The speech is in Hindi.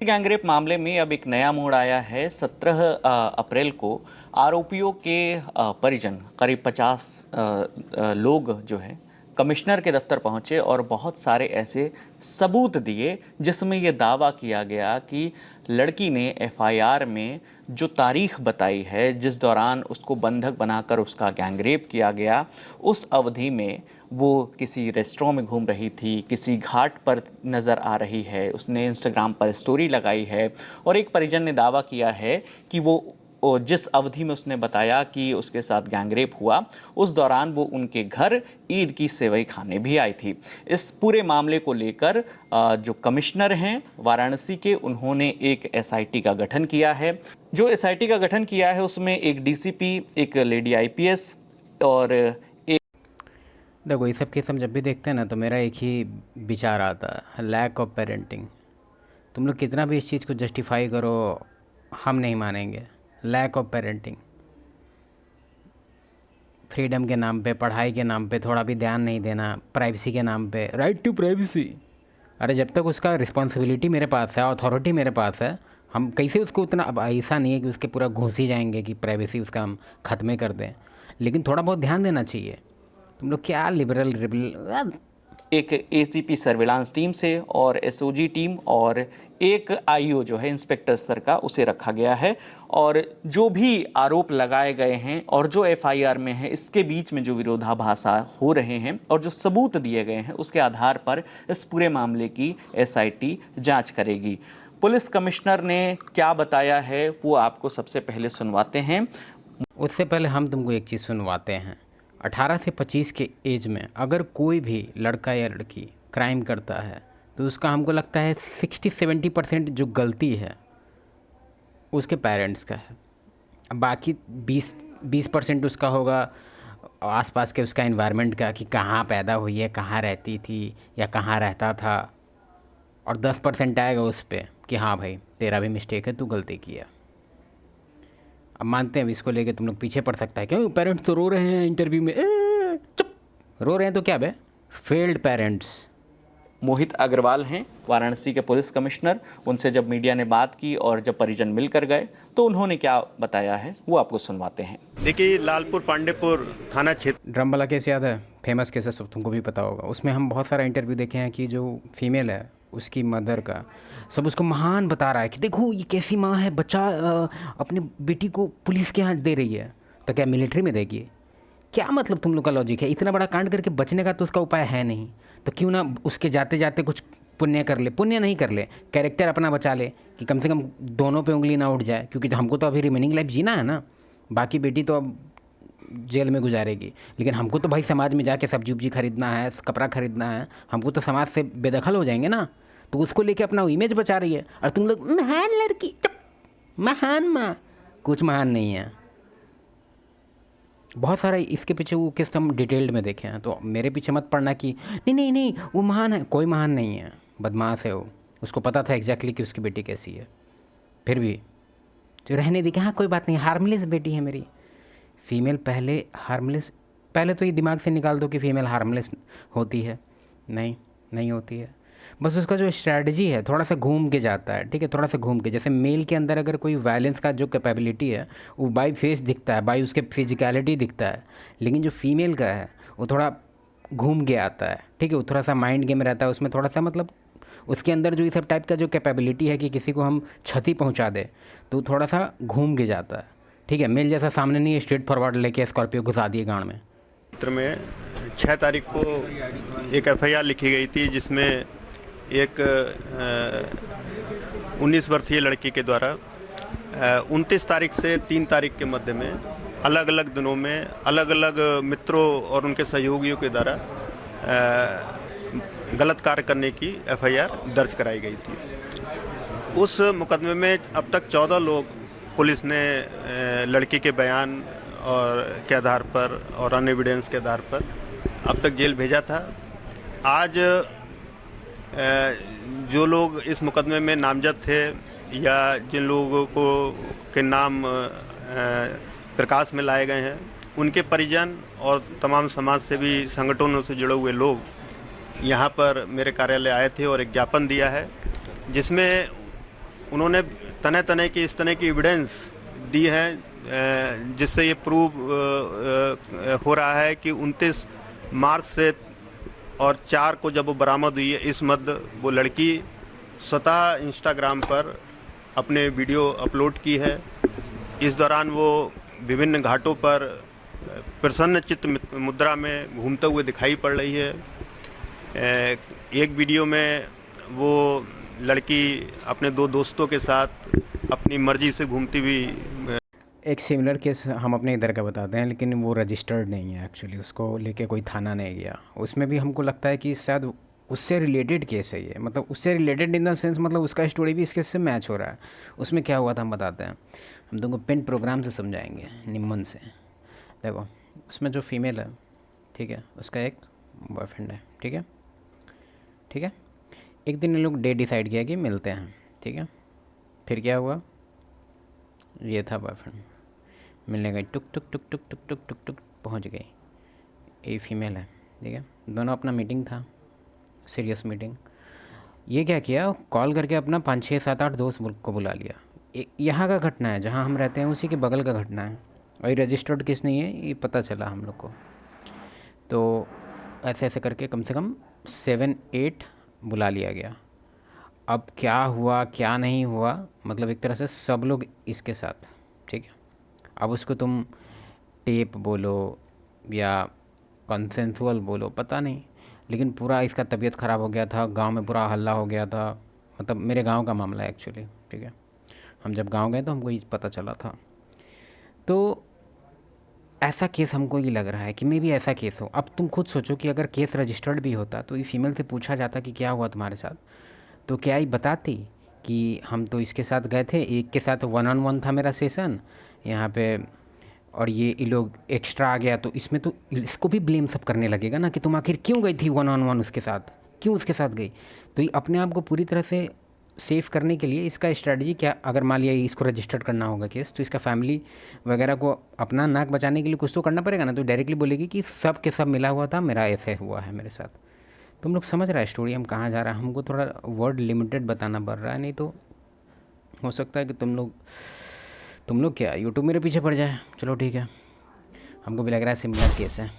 गैंगरेप मामले में अब एक नया मोड़ आया है। 17 अप्रैल को आरोपियों के परिजन करीब 50 लोग जो है कमिश्नर के दफ्तर पहुंचे और बहुत सारे ऐसे सबूत दिए जिसमें यह दावा किया गया कि लड़की ने एफआईआर में जो तारीख बताई है जिस दौरान उसको बंधक बनाकर उसका गैंगरेप किया गया, उस अवधि में वो किसी रेस्टोरेंट में घूम रही थी, किसी घाट पर नज़र आ रही है, उसने इंस्टाग्राम पर स्टोरी लगाई है। और एक परिजन ने दावा किया है कि वो जिस अवधि में उसने बताया कि उसके साथ गैंगरेप हुआ, उस दौरान वो उनके घर ईद की सेवई खाने भी आई थी। इस पूरे मामले को लेकर जो कमिश्नर हैं वाराणसी के, उन्होंने एक एसआईटी का गठन किया है। जो एसआईटी का गठन किया है उसमें एक डीसीपी, एक लेडी आईपीएस और देखो, ये सब केस हम जब भी देखते हैं ना तो मेरा एक ही विचार आता है, लैक ऑफ पेरेंटिंग। तुम लोग कितना भी इस चीज़ को जस्टिफाई करो, हम नहीं मानेंगे। लैक ऑफ पेरेंटिंग, फ्रीडम के नाम पे, पढ़ाई के नाम पे थोड़ा भी ध्यान नहीं देना, प्राइवेसी के नाम पे, राइट टू प्राइवेसी। अरे जब तक उसका रिस्पॉन्सिबिलिटी मेरे पास है, अथॉरिटी मेरे पास है, हम कैसे उसको उतना, अब ऐसा नहीं है कि उसके पूरा घुस ही जाएंगे कि प्राइवेसी उसका हम ख़त्म कर दें, लेकिन थोड़ा बहुत ध्यान देना चाहिए। तुम लोग क्या लिबरल लिबरल। एक एसीपी सर्विलांस टीम से और एसओजी टीम और एक आईओ जो है इंस्पेक्टर स्तर का, उसे रखा गया है। और जो भी आरोप लगाए गए हैं और जो एफआईआर में है, इसके बीच में जो विरोधाभास हो रहे हैं और जो सबूत दिए गए हैं, उसके आधार पर इस पूरे मामले की एसआईटी जांच करेगी। पुलिस कमिश्नर ने क्या बताया है वो आपको सबसे पहले सुनवाते हैं। उससे पहले हम तुमको एक चीज़ सुनवाते हैं। 18 से 25 के एज में अगर कोई भी लड़का या लड़की क्राइम करता है तो उसका, हमको लगता है 60-70% जो गलती है उसके पेरेंट्स का है। बाकी 20% उसका होगा आसपास के उसका एनवायरनमेंट का, कि कहाँ पैदा हुई है, कहाँ रहती थी या कहाँ रहता था। और 10% आएगा उस पर कि हाँ भाई तेरा भी मिस्टेक है, तू गलती किया। अब मानते हैं, इसको लेके तुम लोग पीछे पड़ सकता है, क्यों पेरेंट्स तो रो रहे हैं इंटरव्यू में, चुप, रो रहे हैं तो क्या बे, फेल्ड पेरेंट्स। मोहित अग्रवाल हैं वाराणसी के पुलिस कमिश्नर। उनसे जब मीडिया ने बात की और जब परिजन मिलकर गए तो उन्होंने क्या बताया है वो आपको सुनवाते हैं। देखिए, लालपुर पांडेपुर थाना क्षेत्र ड्रम वाला केस याद है, फेमस केस है, सब तुमको भी पता होगा। उसमें हम बहुत सारा इंटरव्यू देखे हैं कि जो फीमेल है उसकी मदर का, सब उसको महान बता रहा है कि देखो ये कैसी माँ है, बच्चा अपनी बेटी को पुलिस के हाथ दे रही है, तो क्या मिलिट्री में देगी? क्या मतलब तुम लोग का लॉजिक है? इतना बड़ा कांड करके बचने का तो उसका उपाय है नहीं, तो क्यों ना उसके जाते जाते कुछ पुण्य कर ले, पुण्य नहीं कर ले, कैरेक्टर अपना बचा ले, कि कम से कम दोनों पे उंगली ना उठ जाए, क्योंकि हमको तो अभी रिमेनिंग लाइफ जीना है ना। बाकी बेटी तो अब जेल में गुजारेगी, लेकिन हमको तो भाई समाज में जाके सब्जी उब्जी खरीदना है, कपड़ा खरीदना है, हमको तो समाज से बेदखल हो जाएंगे ना। तो उसको लेके अपना इमेज बचा रही है, और तुम लोग महान लड़की, महान माँ, कुछ महान नहीं है। बहुत सारा इसके पीछे वो किस हम डिटेल्ड में देखे हैं, तो मेरे पीछे मत पड़ना कि नहीं नहीं नहीं वो महान है। कोई महान नहीं है, बदमाश है वो। उसको पता था एग्जैक्टली कि उसकी बेटी कैसी है, फिर भी जो रहने दी कि हाँ कोई बात नहीं, हार्मलेस बेटी है मेरी। फीमेल पहले हार्मलेस, पहले तो ये दिमाग से निकाल दो कि फ़ीमेल हार्मलेस होती है, नहीं होती है। बस उसका जो स्ट्रैटेजी है थोड़ा सा घूम के जाता है, ठीक है, थोड़ा सा घूम के। जैसे मेल के अंदर अगर कोई वायलेंस का जो कैपेबिलिटी है वो बाई फेस दिखता है, बाई उसके फिजिकलिटी दिखता है, लेकिन जो फीमेल का है वो थोड़ा घूम के आता है, ठीक है। वो थोड़ा सा माइंड गेम रहता है उसमें, थोड़ा सा मतलब उसके अंदर जो ये सब टाइप का जो कैपेबिलिटी है कि किसी को हम क्षति पहुँचा दे, तो थोड़ा सा घूम के जाता है, ठीक है। मेल जैसा सामने नहीं, स्ट्रेट फॉरवर्ड लेके स्कॉर्पियो घुसा दिए गाँव में। क्षेत्र में 6 तारीख को एक एफआईआर लिखी गई थी, जिसमें एक 19 वर्षीय लड़की के द्वारा 29 तारीख से 3 तारीख के मध्य में अलग अलग दिनों में अलग अलग मित्रों और उनके सहयोगियों के द्वारा गलत कार्य करने की एफआईआर दर्ज कराई गई थी। उस मुकदमे में अब तक 14 लोग पुलिस ने लड़की के बयान और के आधार पर और अन्य एविडेंस के आधार पर अब तक जेल भेजा था। आज जो लोग इस मुकदमे में नामजद थे या जिन लोगों को के नाम प्रकाश में लाए गए हैं, उनके परिजन और तमाम समाज सेवी संगठनों से जुड़े हुए लोग यहाँ पर मेरे कार्यालय आए थे और एक ज्ञापन दिया है, जिसमें उन्होंने तने तने की इस तरह की एविडेंस दी है जिससे ये प्रूव हो रहा है कि 29 मार्च से और 4 को जब वो बरामद हुई है इस मध्य वो लड़की स्वतः इंस्टाग्राम पर अपने वीडियो अपलोड की है। इस दौरान वो विभिन्न घाटों पर प्रसन्न चित्त मुद्रा में घूमते हुए दिखाई पड़ रही है। एक वीडियो में वो लड़की अपने 2 दोस्तों के साथ अपनी मर्जी से घूमती हुई। एक सिमिलर केस हम अपने इधर का बताते हैं, लेकिन वो रजिस्टर्ड नहीं है एक्चुअली, उसको लेके कोई थाना नहीं गया। उसमें भी हमको लगता है कि शायद उससे रिलेटेड केस है ये, मतलब उससे रिलेटेड इन द सेंस मतलब उसका स्टोरी भी इसके से मैच हो रहा है। उसमें क्या हुआ था हम बताते हैं, हम तुमको पेन प्रोग्राम से समझाएंगे निम्मन से। देखो उसमें जो फीमेल है, ठीक है, उसका एक बॉयफ्रेंड है, ठीक है, ठीक है। एक दिन ये लोग डे डिसाइड किया कि मिलते हैं, ठीक है। फिर क्या हुआ, ये था बॉयफ्रेंड, मिलने गई, टुक टुक टुक टुक टुक टुक टुक टुक पहुँच गई। ये फीमेल है, ठीक है। दोनों अपना मीटिंग था, सीरियस मीटिंग। ये क्या किया, कॉल करके अपना 5 6 7 8 दोस्त को बुला लिया। यहाँ का घटना है, जहाँ हम रहते हैं उसी के बगल का घटना है, और ये रजिस्टर्ड केस नहीं है, ये पता चला हम लोग को। तो ऐसे ऐसे करके कम से कम 7 8 बुला लिया गया। अब क्या हुआ क्या नहीं हुआ, मतलब एक तरह से सब लोग इसके साथ, ठीक है। अब उसको तुम टेप बोलो या कंसेंसुअल बोलो, पता नहीं, लेकिन पूरा इसका तबीयत ख़राब हो गया था, गांव में पूरा हल्ला हो गया था। मतलब मेरे गांव का मामला है एक्चुअली, ठीक है। हम जब गांव गए तो हमको ये पता चला था। तो ऐसा केस हमको ये लग रहा है कि मे भी ऐसा केस हो। अब तुम खुद सोचो कि अगर केस रजिस्टर्ड भी होता तो ये फीमेल से पूछा जाता कि क्या हुआ तुम्हारे साथ, तो क्या ये बताती कि हम तो इसके साथ गए थे, एक के साथ 1 on 1 था मेरा सेशन यहाँ पे, और ये लोग एक्स्ट्रा आ गया, तो इसमें तो इसको भी ब्लेम सब करने लगेगा ना कि तुम आखिर क्यों गई थी 1 on 1 उसके साथ, क्यों उसके साथ गई। तो ये अपने आप को पूरी तरह से सेफ करने के लिए इसका स्ट्रैटेजी क्या, अगर मान लिया इसको रजिस्टर्ड करना होगा केस, तो इसका फैमिली वगैरह को अपना नाक बचाने के लिए कुछ तो करना पड़ेगा ना। तो डायरेक्टली बोलेगी कि सब के सब मिला हुआ था, मेरा ऐसे हुआ है मेरे साथ। तुम लोग समझ रहा है स्टोरी हम कहाँ जा रहा है। हमको थोड़ा वर्ड लिमिटेड बताना पड़ रहा है, नहीं तो हो सकता है कि तुम लोग क्या यूट्यूब मेरे पीछे पड़ जाए। चलो ठीक है, हमको भी लग रहा है सिमिलर केस है।